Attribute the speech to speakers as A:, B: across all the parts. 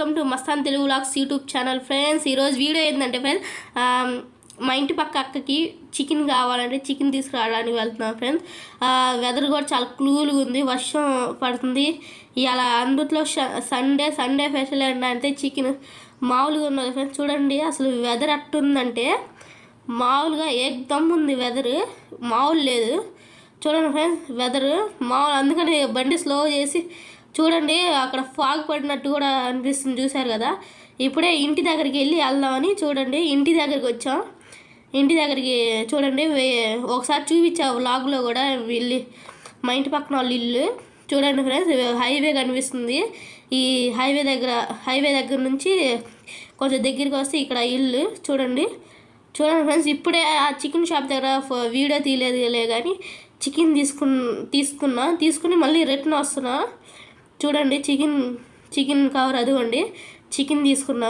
A: Welcome to Mastan Telugu vlogs YouTube channel friends. ఈరోజు video ఏంటంటే friends, మా ఇంటి పక్క అక్కకి చికెన్ కావాలంటే చికెన్ తీసుకురావడానికి వెళ్తున్నాం ఫ్రెండ్స్. వెదర్ కూడా చాలా కూల్గా ఉంది, వర్షం పడుతుంది ఇలా. అందుట్లో సండే స్పెషల్ ఏంటంటే చికెన్ మామూలుగా ఉన్నది ఫ్రెండ్స్. చూడండి అసలు వెదర్ అట్టుందంటే మామూలుగా ఏకదమ్ ఉంది, వెదర్ మామూలు లేదు. చూడండి ఫ్రెండ్స్ వెదర్ మామూలు, అందుకని బండి స్లో చేసి చూడండి అక్కడ ఫాగ్ పడినట్టు కూడా అనిపిస్తుంది, చూశారు కదా. ఇప్పుడే ఇంటి దగ్గరికి వెళ్ళి వెళ్దామని చూడండి ఇంటి దగ్గరికి వచ్చాం. ఇంటి దగ్గరికి చూడండి ఒకసారి చూపించా వ్లాగ్లో కూడా వెళ్ళి మా ఇంటి పక్కన వాళ్ళ ఇల్లు. చూడండి ఫ్రెండ్స్ హైవే కనిపిస్తుంది. ఈ హైవే దగ్గర నుంచి కొంచెం దగ్గరికి వస్తే ఇక్కడ ఇల్లు. చూడండి ఫ్రెండ్స్ ఇప్పుడే ఆ చికెన్ షాప్ దగ్గర వీడియో తీయలేదులే కానీ చికెన్ తీసుకుని మళ్ళీ రిటర్న్ వస్తున్నా. చూడండి చికెన్ కవర్ అదిగోండి, చికెన్ తీసుకున్నా.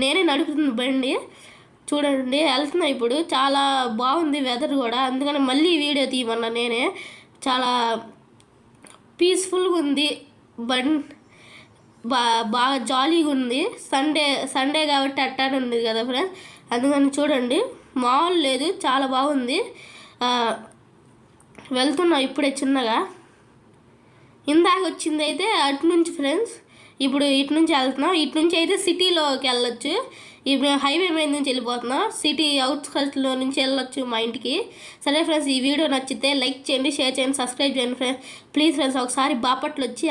A: నేనే నడుపుతుంది బండి. చూడండి వెళ్తున్నా ఇప్పుడు. చాలా బాగుంది వెదర్ కూడా, అందుకని మళ్ళీ వీడియో తీయమన్నా నేనే. చాలా పీస్ఫుల్గా ఉంది బండి, బాగా జాలీగా ఉంది. సండే కాబట్టి అట్టానే ఉంది కదా ఫ్రెండ్స్, అందుకని చూడండి మామూలు లేదు, చాలా బాగుంది. వెళ్తున్నా ఇప్పుడే చిన్నగా. ఇందాక వచ్చింది అయితే అటు నుంచి ఫ్రెండ్స్, ఇప్పుడు ఇటు నుంచి వెళ్తున్నాం. ఇటు నుంచి అయితే సిటీలోకి వెళ్ళొచ్చు. ఇప్పుడు హైవే మీద నుంచి వెళ్ళిపోతున్నాం, సిటీ అవుట్స్కట్స్లో నుంచి వెళ్ళొచ్చు మా ఇంటికి. సరే ఫ్రెండ్స్, ఈ వీడియో నచ్చితే లైక్ చేయండి, షేర్ చేయండి, సబ్స్క్రైబ్ చేయండి ఫ్రెండ్స్. ప్లీజ్ ఫ్రెండ్స్ ఒకసారి బాపట్ల వచ్చి